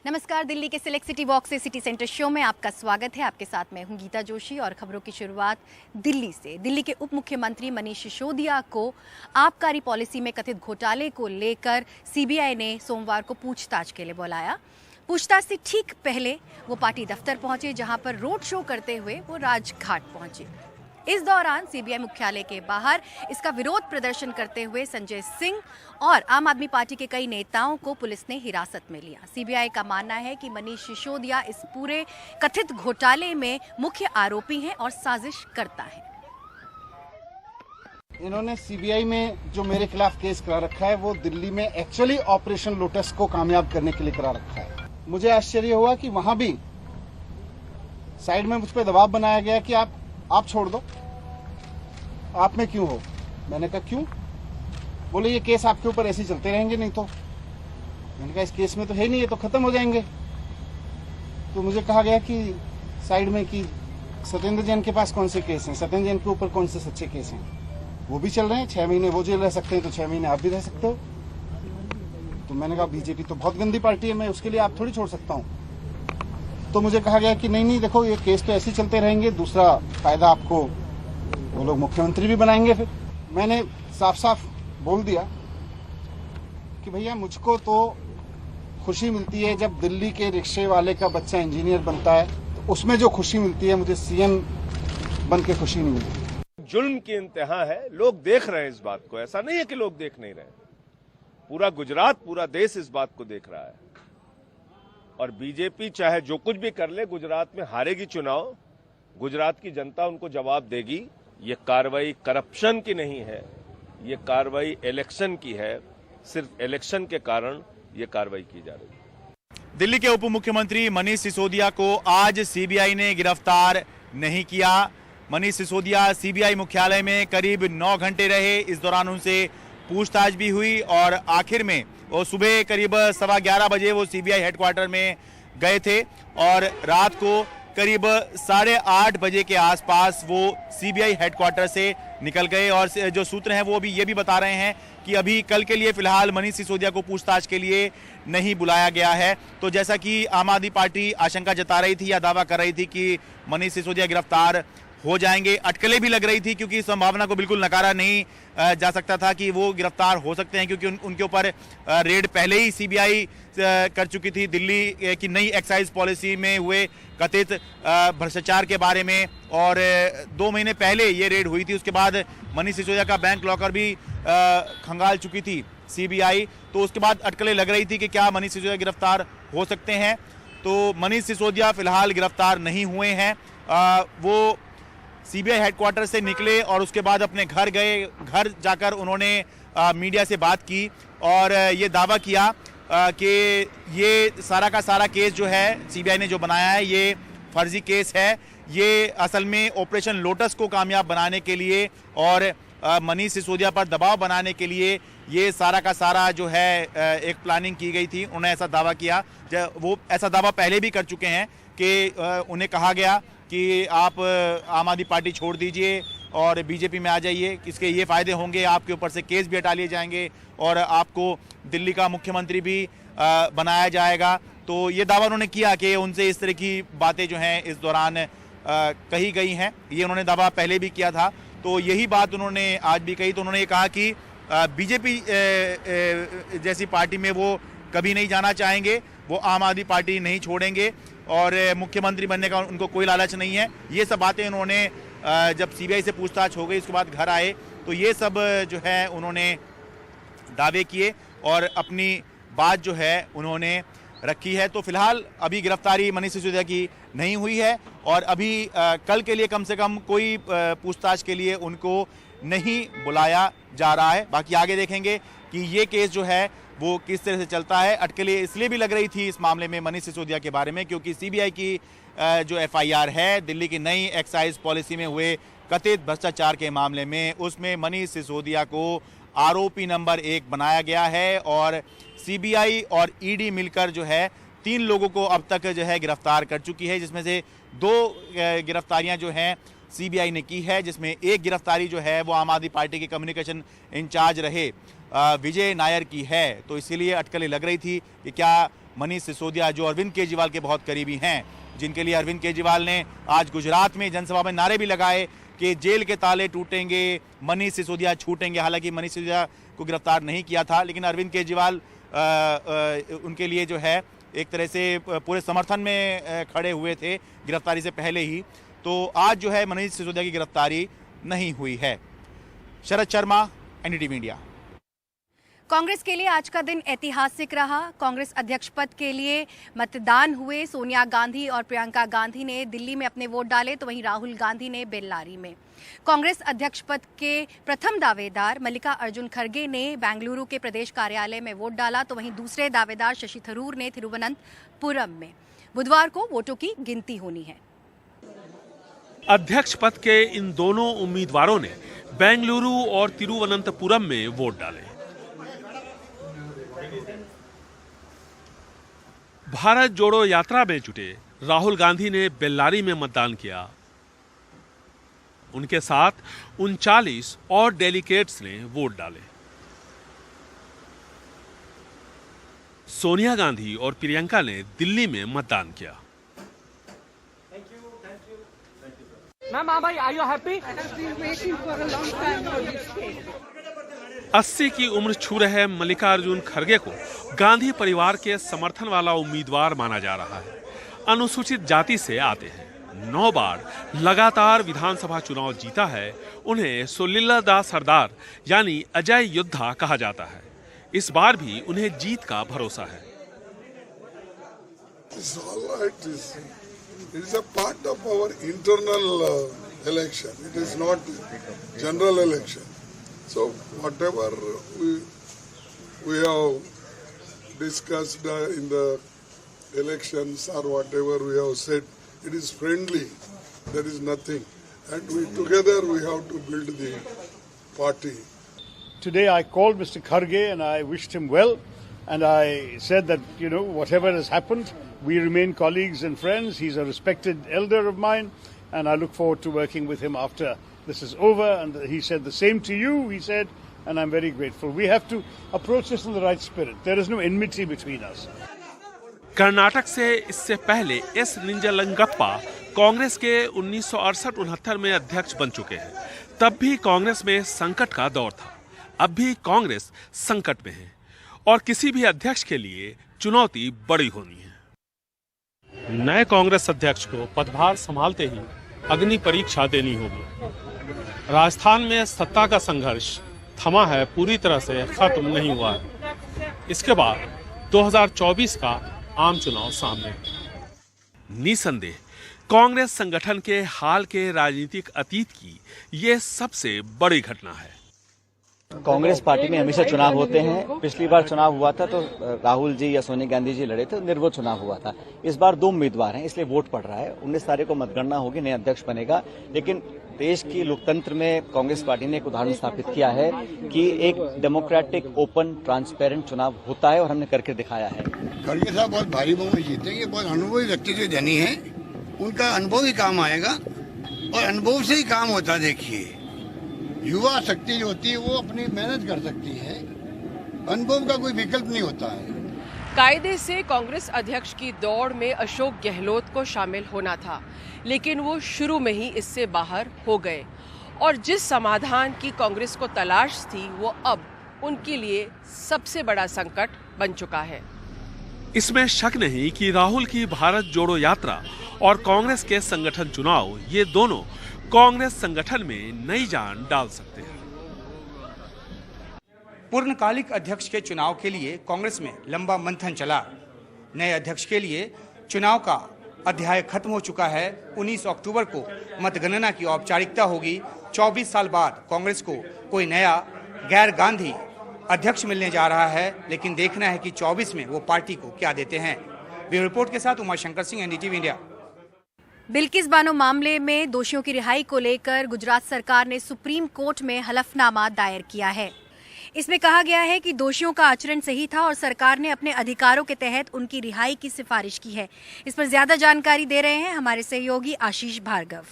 नमस्कार। दिल्ली के select city walk से सिटी सेंटर शो में आपका स्वागत है। आपके साथ मैं हूं गीता जोशी और खबरों की शुरुआत दिल्ली से। दिल्ली के उप मुख्यमंत्री मनीष सिसोदिया को आबकारी पॉलिसी में कथित घोटाले को लेकर सीबीआई ने सोमवार को पूछताछ के लिए बुलाया। पूछताछ से ठीक पहले वो पार्टी दफ्तर पहुंचे, जहां पर रोड शो करते हुए वो राजघाट पहुंचे। इस दौरान सीबीआई मुख्यालय के बाहर इसका विरोध प्रदर्शन करते हुए संजय सिंह और आम आदमी पार्टी के कई नेताओं को पुलिस ने हिरासत में लिया। सीबीआई का मानना है कि मनीष सिसोदिया इस पूरे कथित घोटाले में मुख्य आरोपी हैं और साजिश करता है। इन्होंने सीबीआई में जो मेरे खिलाफ केस करा रखा है वो दिल्ली में एक्चुअली ऑपरेशन लोटस को कामयाब करने के लिए करा रखा है। मुझे आश्चर्य हुआ कि वहां भी साइड में मुझ पर दबाव बनाया गया कि आप छोड़ दो, आप में क्यों हो। मैंने कहा क्यों? बोले ये केस आपके ऊपर ऐसे चलते रहेंगे, नहीं तो। मैंने कहा इस केस में तो है नहीं, ये तो खत्म हो जाएंगे। तो मुझे कहा गया कि साइड में कि सत्येंद्र जैन के पास कौन से केस हैं, सत्येंद्र जैन के ऊपर कौन से सच्चे केस हैं, वो भी चल रहे हैं। 6 महीने वो जेल रह सकते हैं तो 6 महीने आप भी रह सकते हो। तो मैंने कहा बीजेपी तो बहुत गंदी पार्टी है, मैं उसके लिए आप थोड़ी छोड़ सकता हूँ। तो मुझे कहा गया कि नहीं देखो ये केस तो ऐसे चलते रहेंगे, दूसरा फायदा आपको वो लोग मुख्यमंत्री भी बनाएंगे। फिर मैंने साफ साफ बोल दिया कि भैया मुझको तो खुशी मिलती है जब दिल्ली के रिक्शे वाले का बच्चा इंजीनियर बनता है, तो उसमें जो खुशी मिलती है मुझे सीएम बन के खुशी नहीं मिलती। जुल्म की इंतहा है, लोग देख रहे हैं इस बात को। ऐसा नहीं है कि लोग देख नहीं रहे, पूरा गुजरात, पूरा देश इस बात को देख रहा है। और बीजेपी चाहे जो कुछ भी कर ले, गुजरात में हारेगी चुनाव, गुजरात की जनता उनको जवाब देगी। ये कार्रवाई करप्शन की नहीं है, ये कार्रवाई इलेक्शन की है। सिर्फ इलेक्शन के कारण ये कार्रवाई की जा रही है। दिल्ली के उप मुख्यमंत्री मनीष सिसोदिया को आज सीबीआई ने गिरफ्तार नहीं किया। मनीष सिसोदिया सीबीआई मुख्यालय में करीब 9 घंटे रहे। इस दौरान उनसे पूछताछ भी हुई और आखिर में वो सुबह करीब 11:15 बजे वो सीबीआई हेडक्वार्टर में गए थे और रात को करीब 8:30 बजे के आसपास वो सीबीआई हेडक्वार्टर से निकल गए। और जो सूत्र हैं वो अभी ये भी बता रहे हैं कि अभी कल के लिए फिलहाल मनीष सिसोदिया को पूछताछ के लिए नहीं बुलाया गया है। तो जैसा कि आम आदमी पार्टी आशंका जता रही थी या दावा कर रही थी कि मनीष सिसोदिया गिरफ्तार हो जाएंगे, अटकलें भी लग रही थी क्योंकि इस संभावना को बिल्कुल नकारा नहीं जा सकता था कि वो गिरफ्तार हो सकते हैं, क्योंकि उनके ऊपर रेड पहले ही सीबीआई कर चुकी थी दिल्ली की नई एक्साइज पॉलिसी में हुए कथित भ्रष्टाचार के बारे में। और 2 महीने पहले ये रेड हुई थी। उसके बाद मनीष सिसोदिया का बैंक लॉकर भी खंगाल चुकी थी सीबीआई। तो उसके बाद अटकलें लग रही थी कि क्या मनीष सिसोदिया गिरफ्तार हो सकते हैं। तो मनीष सिसोदिया फिलहाल गिरफ्तार नहीं हुए हैं। वो सीबीआई हेडक्वार्टर से निकले और उसके बाद अपने घर गए। घर जाकर उन्होंने मीडिया से बात की और ये दावा किया कि ये सारा का सारा केस जो है सीबीआई ने जो बनाया है ये फर्जी केस है। ये असल में ऑपरेशन लोटस को कामयाब बनाने के लिए और मनीष सिसोदिया पर दबाव बनाने के लिए ये सारा का सारा जो है एक प्लानिंग की गई थी। उन्होंने ऐसा दावा किया। वो ऐसा दावा पहले भी कर चुके हैं कि उन्हें कहा गया कि आप आम आदमी पार्टी छोड़ दीजिए और बीजेपी में आ जाइए, इसके ये फ़ायदे होंगे, आपके ऊपर से केस भी हटा लिए जाएंगे और आपको दिल्ली का मुख्यमंत्री भी बनाया जाएगा। तो ये दावा उन्होंने किया कि उनसे इस तरह की बातें जो हैं इस दौरान कही गई हैं। ये उन्होंने दावा पहले भी किया था। तो यही बात उन्होंने आज भी कही। तो उन्होंने ये कहा कि बीजेपी जैसी पार्टी में वो कभी नहीं जाना चाहेंगे, वो आम आदमी पार्टी नहीं छोड़ेंगे और मुख्यमंत्री बनने का उनको कोई लालच नहीं है। ये सब बातें उन्होंने जब सीबीआई से पूछताछ हो गई उसके बाद घर आए तो ये सब जो है उन्होंने दावे किए और अपनी बात जो है उन्होंने रखी है। तो फिलहाल अभी गिरफ्तारी मनीष सिसोदिया की नहीं हुई है और अभी कल के लिए कम से कम कोई पूछताछ के लिए उनको नहीं बुलाया जा रहा है। बाकी आगे देखेंगे कि ये केस जो है वो किस तरह से चलता है। अटकलें इसलिए भी लग रही थी इस मामले में मनीष सिसोदिया के बारे में क्योंकि सीबीआई की जो एफआईआर है दिल्ली की नई एक्साइज पॉलिसी में हुए कथित भ्रष्टाचार के मामले में, उसमें मनीष सिसोदिया को आरोपी नंबर 1 बनाया गया है और सीबीआई और ईडी मिलकर जो है 3 लोगों को अब तक जो है गिरफ्तार कर चुकी है, जिसमें से 2 गिरफ्तारियां जो हैं सीबीआई ने की है, जिसमें एक गिरफ्तारी जो है वो आम आदमी पार्टी के कम्युनिकेशन इंचार्ज रहे विजय नायर की है। तो इसीलिए अटकलें लग रही थी कि क्या मनीष सिसोदिया, जो अरविंद केजरीवाल के बहुत करीबी हैं, जिनके लिए अरविंद केजरीवाल ने आज गुजरात में जनसभा में नारे भी लगाए कि जेल के ताले टूटेंगे, मनीष सिसोदिया छूटेंगे। हालांकि मनीष सिसोदिया को गिरफ्तार नहीं किया था, लेकिन अरविंद केजरीवाल उनके लिए जो है एक तरह से पूरे समर्थन में खड़े हुए थे गिरफ्तारी से पहले ही। तो आज जो है मनीष सिसोदिया की गिरफ्तारी नहीं हुई है। Sharad Sharma, NDTV India. कांग्रेस के लिए आज का दिन ऐतिहासिक रहा। कांग्रेस अध्यक्ष पद के लिए मतदान हुए। सोनिया गांधी और प्रियंका गांधी ने दिल्ली में अपने वोट डाले, तो वहीं राहुल गांधी ने बेल्लारी में। कांग्रेस अध्यक्ष पद के प्रथम दावेदार मल्लिकार्जुन खड़गे ने बेंगलुरु के प्रदेश कार्यालय में वोट डाला, तो वहीं दूसरे दावेदार शशि थरूर ने तिरुवनंतपुरम में। बुधवार को वोटों की गिनती होनी है। अध्यक्ष पद के इन दोनों उम्मीदवारों ने बेंगलुरु और तिरुवनंतपुरम में वोट डाले। भारत जोड़ो यात्रा में जुटे राहुल गांधी ने बेल्लारी में मतदान किया। उनके साथ 39 और डेलीगेट्स ने वोट डाले। सोनिया गांधी और प्रियंका ने दिल्ली में मतदान किया। Ma'am, are you happy? 80 की उम्र छू रहे मल्लिकार्जुन खड़गे को गांधी परिवार के समर्थन वाला उम्मीदवार माना जा रहा है। अनुसूचित जाति से आते हैं, 9 बार लगातार विधानसभा चुनाव जीता है। उन्हें सुलीला दास सरदार यानी अजय योद्धा कहा जाता है। इस बार भी उन्हें जीत का भरोसा है। It is a part of our internal election. It is not general election. So whatever we have discussed in the elections or whatever we have said, it is friendly. There is nothing, and together we have to build the party. Today I called Mr. Kharge and I wished him well, and I said that, whatever has happened, we remain colleagues and friends. He's a respected elder of mine, and I look forward to working with him after this is over. And he said the same to you, he said, and I'm very grateful. We have to approach this in the right spirit. There is no enmity between us. Karnataka से इससे पहले S निंजलंगप्पा Congress के 1968-69 में अध्यक्ष बन चुके हैं। तब भी कांग्रेस में संकट का दौर था। अब भी कांग्रेस संकट में है और किसी भी अध्यक्ष के लिए चुनौती बड़ी होनी है। नए कांग्रेस अध्यक्ष को पदभार संभालते ही अग्नि परीक्षा देनी होगी। राजस्थान में सत्ता का संघर्ष थमा है, पूरी तरह से खत्म नहीं हुआ है। इसके बाद 2024 का आम चुनाव सामने। निसंदेह कांग्रेस संगठन के हाल के राजनीतिक अतीत की ये सबसे बड़ी घटना है। कांग्रेस पार्टी में हमेशा चुनाव होते हैं। पिछली बार चुनाव हुआ था तो राहुल जी या सोनिया गांधी जी लड़े थे, निर्विरोध चुनाव हुआ था। इस बार 2 उम्मीदवार हैं, इसलिए वोट पड़ रहा है। 19 तारीख को मतगणना होगी, नया अध्यक्ष बनेगा। लेकिन देश की लोकतंत्र में कांग्रेस पार्टी ने एक उदाहरण स्थापित किया है कि एक डेमोक्रेटिक, ओपन, ट्रांसपेरेंट चुनाव होता है और हमने करके दिखाया है। खड़गे साहब बहुत भारी बहुमत जीतेंगे। बहुत अनुभवी व्यक्ति जो धनी है, उनका अनुभव ही काम आएगा और अनुभव से ही काम होता है। देखिए, युवा शक्ति जो होती है वो अपनी मेहनत कर सकती है, अनुभव का कोई विकल्प नहीं होता है। कायदे से कांग्रेस अध्यक्ष की दौड़ में अशोक गहलोत को शामिल होना था, लेकिन वो शुरू में ही इससे बाहर हो गए और जिस समाधान की कांग्रेस को तलाश थी वो अब उनके लिए सबसे बड़ा संकट बन चुका है। इसमें शक नहीं कि राहुल की भारत जोड़ो यात्रा और कांग्रेस के संगठन चुनाव, ये दोनों कांग्रेस संगठन में नई जान डाल सकते हैं। पूर्णकालिक अध्यक्ष के चुनाव के लिए कांग्रेस में लंबा मंथन चला। नए अध्यक्ष के लिए चुनाव का अध्याय खत्म हो चुका है। 19 अक्टूबर को मतगणना की औपचारिकता होगी। 24 साल बाद कांग्रेस को कोई नया गैर गांधी अध्यक्ष मिलने जा रहा है, लेकिन देखना है कि 24 में वो पार्टी को क्या देते हैं। ब्यूरो रिपोर्ट के साथ उमाशंकर सिंह, एनडीटीवी इंडिया। बिल्किस बानो मामले में दोषियों की रिहाई को लेकर गुजरात सरकार ने सुप्रीम कोर्ट में हलफनामा दायर किया है। इसमें कहा गया है कि दोषियों का आचरण सही था और सरकार ने अपने अधिकारों के तहत उनकी रिहाई की सिफारिश की है। इस पर ज्यादा जानकारी दे रहे हैं हमारे सहयोगी आशीष भार्गव।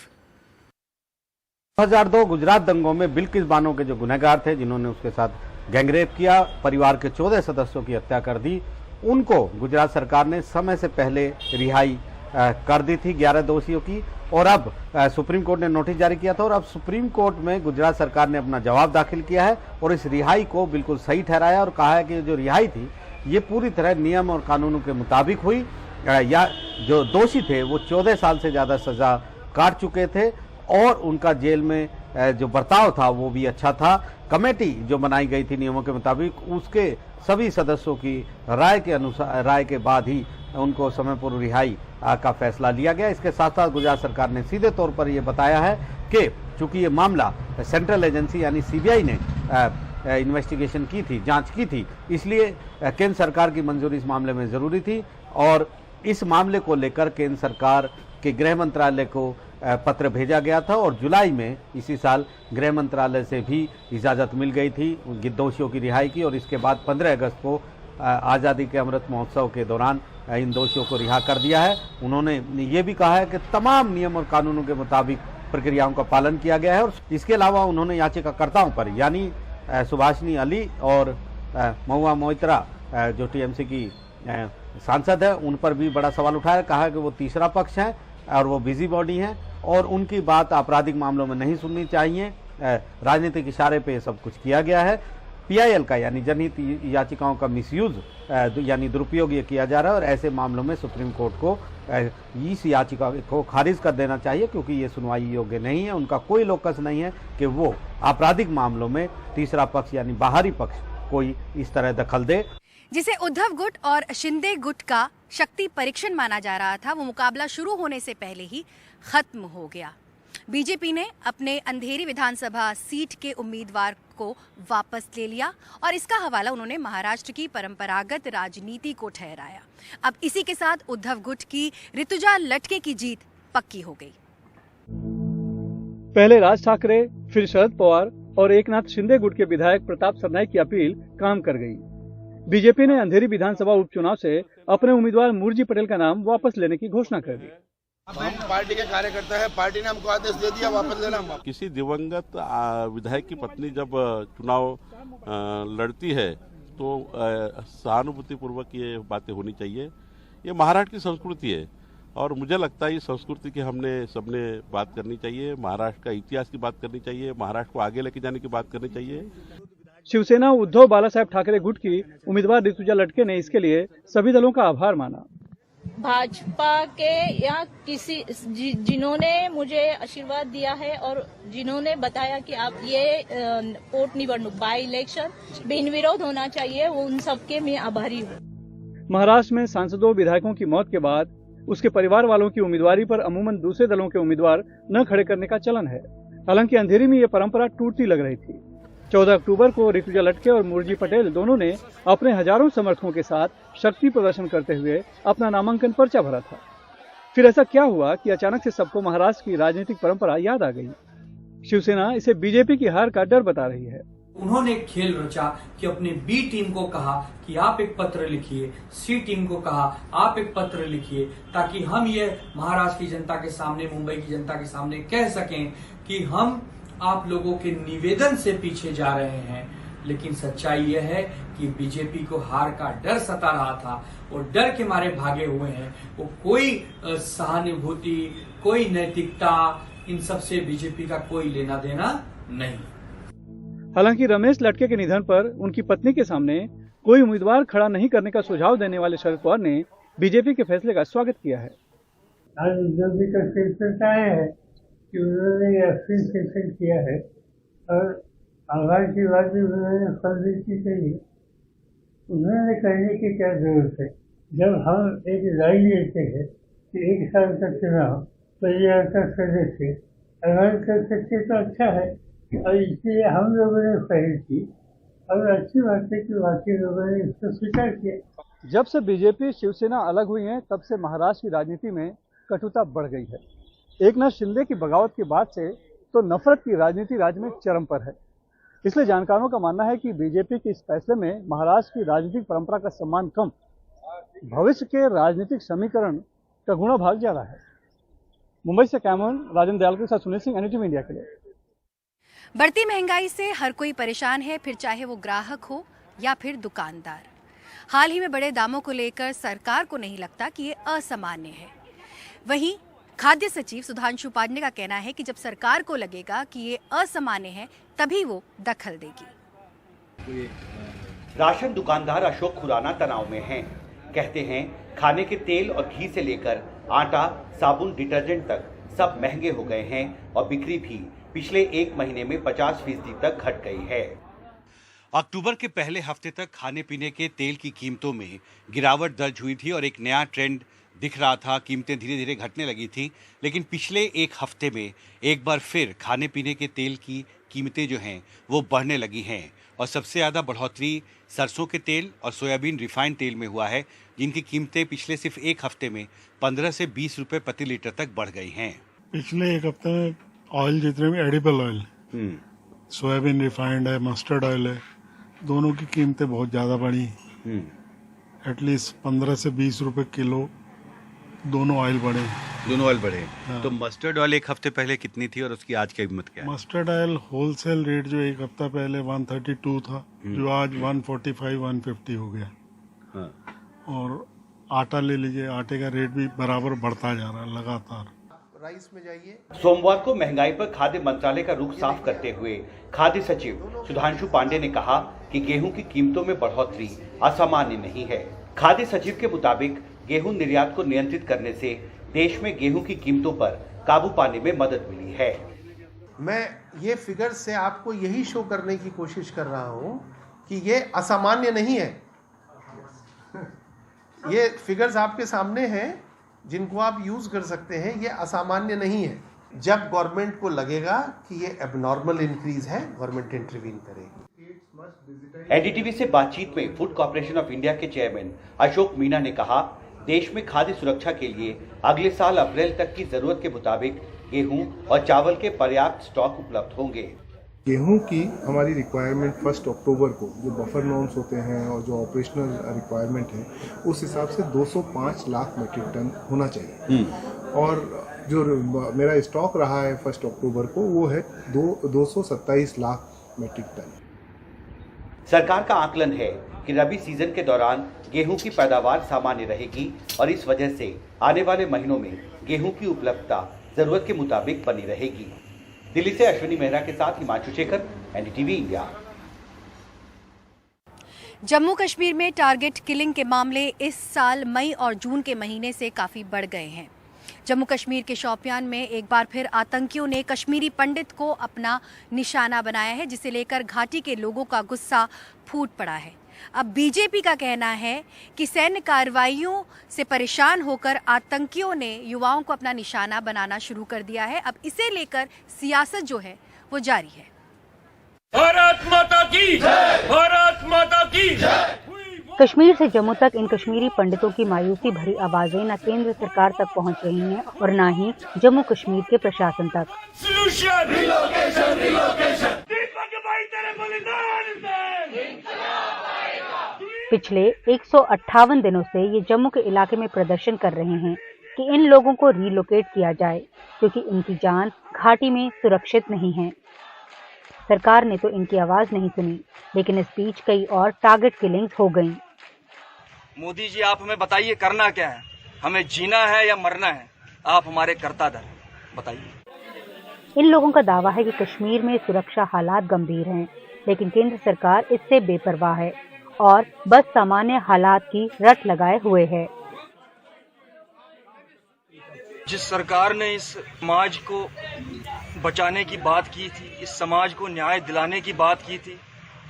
2002 गुजरात दंगों में बिल्किस बानो के जो गुनहगार थे, जिन्होंने उसके साथ गैंगरेप किया, परिवार के 14 सदस्यों की हत्या कर दी, उनको गुजरात सरकार ने समय से पहले रिहाई कर दी थी 11 दोषियों की, और अब सुप्रीम कोर्ट ने नोटिस जारी किया था और अब सुप्रीम कोर्ट में गुजरात सरकार ने अपना जवाब दाखिल किया है और इस रिहाई को बिल्कुल सही ठहराया और कहा है कि जो रिहाई थी ये पूरी तरह नियम और कानूनों के मुताबिक हुई। या जो दोषी थे वो 14 साल से ज़्यादा सजा काट चुके थे और उनका जेल में जो बर्ताव था वो भी अच्छा था। कमेटी जो बनाई गई थी नियमों के मुताबिक उसके सभी सदस्यों की राय के बाद ही उनको समय पूर्व रिहाई का फैसला लिया गया। इसके साथ साथ गुजरात सरकार ने सीधे तौर पर यह बताया है कि चूंकि ये मामला सेंट्रल एजेंसी यानी सीबीआई ने इन्वेस्टिगेशन की थी, जांच की थी, इसलिए केंद्र सरकार की मंजूरी इस मामले में जरूरी थी और इस मामले को लेकर केंद्र सरकार के गृह मंत्रालय को पत्र भेजा गया था और जुलाई में इसी साल गृह मंत्रालय से भी इजाज़त मिल गई थी दोषियों की रिहाई की और इसके बाद 15 अगस्त को आज़ादी के अमृत महोत्सव के दौरान इन दोषियों को रिहा कर दिया है। उन्होंने ये भी कहा है कि तमाम नियम और कानूनों के मुताबिक प्रक्रियाओं का पालन किया गया है और इसके अलावा उन्होंने याचिकाकर्ताओं पर यानी सुभाषिनी अली और महुआ मोइत्रा जो टीएमसी की सांसद है उन पर भी बड़ा सवाल उठाया। कहा कि वो तीसरा पक्ष है और वो बिजी बॉडी हैं और उनकी बात आपराधिक मामलों में नहीं सुननी चाहिए। राजनीतिक इशारे पे सब कुछ किया गया है। पीआईएल का यानी जनहित याचिकाओं का मिसयूज यानी दुरुपयोग ये किया जा रहा है और ऐसे मामलों में सुप्रीम कोर्ट को इस याचिका को खारिज कर देना चाहिए क्योंकि ये सुनवाई योग्य नहीं है। उनका कोई लोकस नहीं है कि वो आपराधिक मामलों में तीसरा पक्ष यानी बाहरी पक्ष कोई इस तरह दखल दे। जिसे उद्धव गुट और शिंदे गुट का शक्ति परीक्षण माना जा रहा था वो मुकाबला शुरू होने से पहले ही खत्म हो गया। बीजेपी ने अपने अंधेरी विधानसभा सीट के उम्मीदवार को वापस ले लिया और इसका हवाला उन्होंने महाराष्ट्र की परंपरागत राजनीति को ठहराया। अब इसी के साथ उद्धव गुट की ऋतुजा लटके की जीत पक्की हो गई। पहले राज ठाकरे, फिर शरद पवार और एकनाथ शिंदे गुट के विधायक प्रताप सरनाईक की अपील काम कर गई। बीजेपी ने अंधेरी विधानसभा उपचुनाव से अपने उम्मीदवार मूर्जी पटेल का नाम वापस लेने की घोषणा कर दी। हम पार्टी के कार्यकर्ता है, पार्टी ने हमको आदेश दे दिया वापस लेना। किसी दिवंगत विधायक की पत्नी जब चुनाव लड़ती है तो सहानुभूति पूर्वक ये बातें होनी चाहिए। ये महाराष्ट्र की संस्कृति है और मुझे लगता है इस संस्कृति की हमने सबने बात करनी चाहिए। महाराष्ट्र का इतिहास की बात करनी चाहिए, महाराष्ट्र को आगे लेके जाने की बात करनी चाहिए। शिवसेना उद्धव बालासाहेब ठाकरे गुट की उम्मीदवार ऋतुजा लटके ने इसके लिए सभी दलों का आभार माना। भाजपा के या किसी जिन्होंने मुझे आशीर्वाद दिया है और जिन्होंने बताया कि आप ये पोट निवडणूक बाय इलेक्शन बिनविरोध होना चाहिए, उन सबके मैं आभारी हूँ। महाराष्ट्र में सांसदों विधायकों की मौत के बाद उसके परिवार वालों की उम्मीदवारी पर अमूमन दूसरे दलों के उम्मीदवार न खड़े करने का चलन है। हालांकि अंधेरी में ये परंपरा टूटती लग रही थी। 14 अक्टूबर को ऋतुजा लटके और मूर्जी पटेल दोनों ने अपने हजारों समर्थकों के साथ शक्ति प्रदर्शन करते हुए अपना नामांकन पर्चा भरा था। फिर ऐसा क्या हुआ कि अचानक से सबको महाराष्ट्र की राजनीतिक परंपरा याद आ गई। शिवसेना इसे बीजेपी की हार का डर बता रही है। उन्होंने एक खेल रचा कि अपने बी टीम को कहा कि आप एक पत्र लिखिए, सी टीम को कहा आप एक पत्र लिखिए, ताकि हम ये महाराष्ट्र की जनता के सामने, मुंबई की जनता के सामने कह सकें कि हम आप लोगों के निवेदन से पीछे जा रहे हैं। लेकिन सच्चाई यह है कि बीजेपी को हार का डर सता रहा था और डर के मारे भागे हुए हैं। वो कोई सहानुभूति, कोई नैतिकता, इन सब से बीजेपी का कोई लेना देना नहीं। हालांकि रमेश लटके के निधन पर उनकी पत्नी के सामने कोई उम्मीदवार खड़ा नहीं करने का सुझाव देने वाले शरद पवार ने बीजेपी के फैसले का स्वागत किया है। आज उद्धव जी का फैसला है कि उन्होंने एक्शन किया है और आवाज की बात भी उन्होंने फर्जी कही। उन्होंने कहने की क्या जरूरत है? जब हम एक राय लेते हैं कि 1 साल का चुनाव परिवार का सदस्य अगर कर सकते तो अच्छा है और इसलिए हम लोगों ने पहल की और अच्छी बात है कि बाकी लोगों ने इसको स्वीकार किया। जब से बीजेपी शिवसेना अलग हुई है तब से महाराष्ट्र की राजनीति में कटुता बढ़ गई है। एकनाथ शिंदे की बगावत के बाद से तो नफरत की राजनीति राज्य में चरम पर है। इसलिए जानकारों का मानना है कि बीजेपी के इस फैसले में महाराष्ट्र की राजनीतिक परंपरा का सम्मान कम, भविष्य के राजनीतिक समीकरण का गुणा भाग ज्यादा है। मुंबई से कैमरन राजन दयाल के साथ सुनील सिंह, एनडीटीवी इंडिया के लिए। बढ़ती महंगाई से हर कोई परेशान है, फिर चाहे वो ग्राहक हो या फिर दुकानदार। हाल ही में बढ़े दामों को लेकर सरकार को नहीं लगता कि ये असामान्य है। वहीं खाद्य सचिव सुधांशु पांडे का कहना है कि जब सरकार को लगेगा कि ये असामान्य है तभी वो दखल देगी। राशन दुकानदार अशोक खुराना तनाव में हैं। कहते हैं खाने के तेल और घी से लेकर आटा, साबुन, डिटर्जेंट तक सब महंगे हो गए हैं और बिक्री भी पिछले एक महीने में 50% तक घट गई है। अक्टूबर के पहले हफ्ते तक खाने पीने के तेल की कीमतों में गिरावट दर्ज हुई थी और एक नया ट्रेंड दिख रहा था। कीमतें धीरे धीरे घटने लगी थी, लेकिन पिछले एक हफ्ते में एक बार फिर खाने पीने के तेल की कीमतें जो हैं वो बढ़ने लगी हैं और सबसे ज़्यादा बढ़ोतरी सरसों के तेल और सोयाबीन रिफाइंड तेल में हुआ है, जिनकी कीमतें पिछले सिर्फ एक हफ्ते में 15 से 20 रुपए प्रति लीटर तक बढ़ गई हैं। पिछले एक हफ्ते में ऑयल जितने भी एडिबल ऑयल, सोयाबीन रिफाइंड है, मस्टर्ड ऑयल है, दोनों की कीमतें बहुत ज्यादा बढ़ी। एटलीस्ट 15 से 20 रुपए किलो दोनों ऑयल बढ़े। हाँ। तो मस्टर्ड ऑयल एक हफ्ते पहले कितनी थी और उसकी आज की कीमत क्या है? मस्टर्ड ऑयल होलसेल रेट जो एक हफ्ता पहले 132 था, जो आज 145-150 हो गया। हाँ। और आटा ले लीजिए, आटे का रेट भी बराबर बढ़ता जा रहा है लगातार। राइस में जाइए। सोमवार को महंगाई पर खाद्य मंत्रालय का रुख साफ करते हुए खाद्य सचिव सुधांशु पांडे ने कहा कि गेहूं की कीमतों में बढ़ोतरी असामान्य नहीं है। खाद्य सचिव के मुताबिक गेहूं निर्यात को नियंत्रित करने से देश में गेहूं की कीमतों पर काबू पाने में मदद मिली है। मैं ये फिगर से आपको यही शो करने की कोशिश कर रहा हूं कि ये असामान्य नहीं है। ये फिगर्स आपके सामने हैं जिनको आप यूज कर सकते हैं। ये असामान्य नहीं है। जब गवर्नमेंट को लगेगा कि ये एबनॉर्मल इंक्रीज है, गवर्नमेंट इंटरवीन करेगी। एनडीटीवी से बातचीत में फूड कॉर्पोरेशन ऑफ इंडिया के चेयरमैन अशोक मीना ने कहा, देश में खाद्य सुरक्षा के लिए अगले साल अप्रैल तक की जरूरत के मुताबिक गेहूं और चावल के पर्याप्त स्टॉक उपलब्ध होंगे। गेहूं की हमारी रिक्वायरमेंट 1 अक्टूबर को जो बफर नॉर्म्स होते हैं और जो ऑपरेशनल रिक्वायरमेंट है उस हिसाब से 205 लाख मीट्रिक टन होना चाहिए। और जो मेरा स्टॉक रहा है 1 अक्टूबर को वो है 227 लाख मीट्रिक टन। सरकार का आकलन है कि रबी सीजन के दौरान गेहूं की पैदावार सामान्य रहेगी और इस वजह से आने वाले महीनों में गेहूं की उपलब्धता जरूरत के मुताबिक बनी रहेगी। दिल्ली से अश्विनी मेहरा के साथ हिमांशु शेखर, एनडीटीवी इंडिया। जम्मू कश्मीर में टारगेट किलिंग के मामले इस साल मई और जून के महीने से काफी बढ़ गए हैं। जम्मू कश्मीर के शोपियान में एक बार फिर आतंकियों ने कश्मीरी पंडित को अपना निशाना बनाया है, जिसे लेकर घाटी के लोगों का गुस्सा फूट पड़ा है। अब बीजेपी का कहना है कि सैन्य कार्रवाइयों से परेशान होकर आतंकियों ने युवाओं को अपना निशाना बनाना शुरू कर दिया है। अब इसे लेकर सियासत जो है वो जारी है। भारत माता की जय, भारत माता की जय। कश्मीर से जम्मू तक इन कश्मीरी पंडितों की मायूसी भरी आवाजें न केंद्र सरकार तक पहुंच रही हैं और न ही जम्मू कश्मीर के प्रशासन तक। पिछले 158 दिनों से ये जम्मू के इलाके में प्रदर्शन कर रहे हैं कि इन लोगों को रीलोकेट किया जाए, क्योंकि इनकी जान घाटी में सुरक्षित नहीं है। सरकार ने तो इनकी आवाज नहीं सुनी, लेकिन इस बीच कई और टारगेट किलिंग्स हो गईं। मोदी जी, आप हमें बताइए करना क्या है? हमें जीना है या मरना है? आप हमारे कर्ताधर बताइए। इन लोगों का दावा है कि कश्मीर में सुरक्षा हालात गंभीर हैं, लेकिन केंद्र सरकार इससे बेपरवाह है और बस सामान्य हालात की रट लगाए हुए है। जिस सरकार ने इस समाज को बचाने की बात की थी, इस समाज को न्याय दिलाने की बात की थी,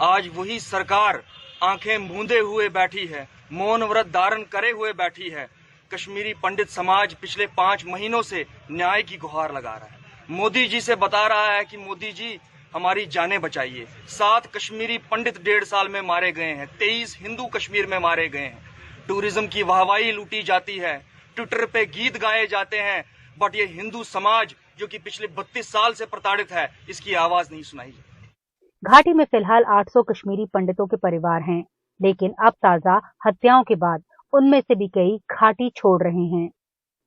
आज वही सरकार आंखें मूंदे हुए बैठी है, मौन व्रत धारण करे हुए बैठी है। कश्मीरी पंडित समाज पिछले 5 महीनों से न्याय की गुहार लगा रहा है। मोदी जी से बता रहा है कि मोदी जी हमारी जानें बचाइए। 7 कश्मीरी पंडित 1.5 साल में मारे गए हैं, 23 हिंदू कश्मीर में मारे गए हैं। टूरिज्म की वाहवाही लूटी जाती है, ट्विटर पे गीत गाए जाते हैं, बट ये हिंदू समाज जो कि पिछले 32 साल से प्रताड़ित है, इसकी आवाज नहीं सुनाई जाती। घाटी में फिलहाल 800 कश्मीरी पंडितों के परिवार हैं, लेकिन अब ताजा हत्याओं के बाद उनमें से भी कई घाटी छोड़ रहे हैं।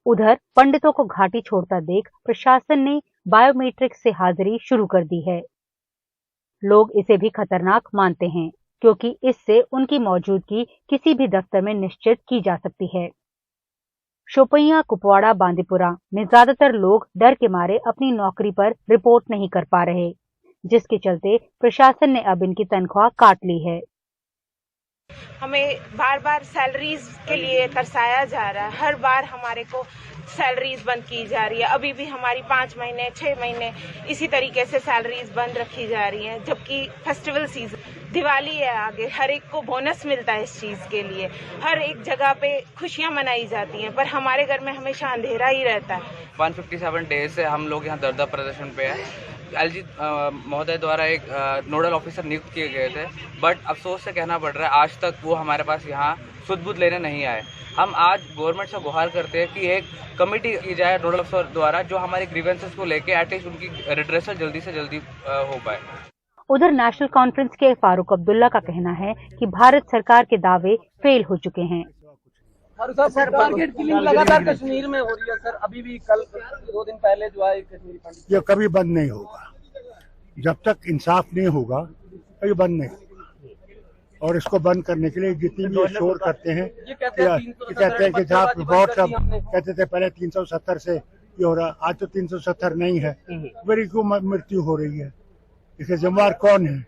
उधर पंडितों को घाटी छोड़ता देख प्रशासन ने बायोमेट्रिक से हाजिरी शुरू कर दी है। लोग इसे भी खतरनाक मानते हैं। क्योंकि इससे उनकी मौजूदगी किसी भी दफ्तर में निश्चित की जा सकती है। शोपियां, कुपवाड़ा, बांदीपुरा में ज्यादातर लोग डर के मारे अपनी नौकरी पर रिपोर्ट नहीं कर पा रहे, जिसके चलते प्रशासन ने अब इनकी तनख्वाह काट ली है। हमें बार बार सैलरीज के लिए तरसाया जा रहा है, हर बार हमारे को सैलरीज बंद की जा रही है। अभी भी हमारी 5 महीने 6 महीने इसी तरीके से सैलरीज बंद रखी जा रही हैं, जबकि फेस्टिवल सीजन दिवाली है आगे, हर एक को बोनस मिलता है इस चीज के लिए, हर एक जगह पे खुशियां मनाई जाती हैं, पर हमारे घर में हमेशा अंधेरा ही रहता है। 157 डेज से हम लोग यहाँ दर्दा प्रदर्शन पे है। एलजी महोदय द्वारा एक नोडल ऑफिसर नियुक्त किए गए थे, बट अफसोस से कहना पड़ रहा है आज तक वो हमारे पास यहाँ सुध-बुध लेने नहीं आए। हम आज गवर्नमेंट से गुहार करते हैं कि एक कमेटी की जाए नोडल अफसर द्वारा, जो हमारे ग्रीवेंसेस को लेके एटलीस्ट उनकी रिड्रेसल जल्दी से जल्दी हो पाए। उधर नेशनल कॉन्फ्रेंस के फारूक अब्दुल्ला का कहना है कि भारत सरकार के दावे फेल हो चुके हैं। सर, टारगेट किलिंग लगातार कश्मीर में हो रही है सर, अभी भी कल 2 दिन पहले जो है कश्मीरी पंडित, ये कभी बंद नहीं होगा। जब तक इंसाफ नहीं होगा कभी बंद नहीं होगा। और इसको बंद करने के लिए जितनी भी शोर करते हैं, कहते हैं कि जहाँ बहुत सब कहते थे पहले 370 से ये हो रहा, आज तो 370 नहीं है, मेरी क्यों मृत्यु हो रही है, इसके जिम्मेदार कौन है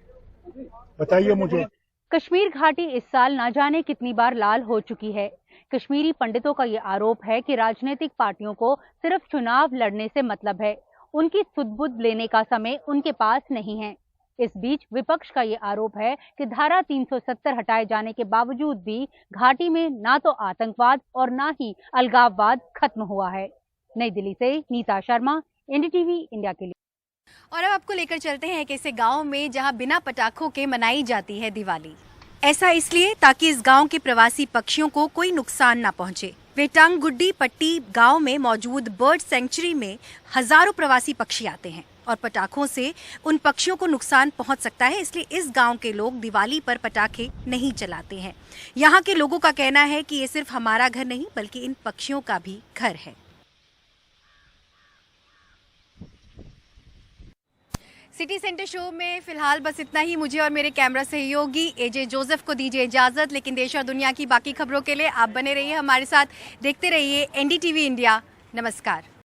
बताइए मुझे। कश्मीर घाटी इस साल ना जाने कितनी बार लाल हो चुकी है। कश्मीरी पंडितों का ये आरोप है कि राजनीतिक पार्टियों को सिर्फ चुनाव लड़ने से मतलब है, उनकी सुध-बुध लेने का समय उनके पास नहीं है। इस बीच विपक्ष का ये आरोप है कि धारा 370 हटाए जाने के बावजूद भी घाटी में ना तो आतंकवाद और ना ही अलगाववाद खत्म हुआ है। नई दिल्ली से नीता शर्मा, एनडीटीवी इंडिया के लिए। और अब आपको लेकर चलते हैं एक ऐसे गांव में जहां बिना पटाखों के मनाई जाती है दिवाली। ऐसा इसलिए ताकि इस गांव के प्रवासी पक्षियों को कोई नुकसान ना पहुंचे। वेटांग गुड्डी पट्टी गांव में मौजूद बर्ड सेंचुरी में हजारों प्रवासी पक्षी आते हैं और पटाखों से उन पक्षियों को नुकसान पहुंच सकता है, इसलिए इस गांव के लोग दिवाली पर पटाखे नहीं चलाते हैं। यहाँ के लोगों का कहना है कि ये सिर्फ हमारा घर नहीं बल्कि इन पक्षियों का भी घर है। सिटी सेंटर शो में फिलहाल बस इतना ही। मुझे और मेरे कैमरा सहयोगी एजे जोसेफ को दीजिए इजाजत, लेकिन देश और दुनिया की बाकी खबरों के लिए आप बने रहिए हमारे साथ, देखते रहिए एनडीटीवी इंडिया। नमस्कार।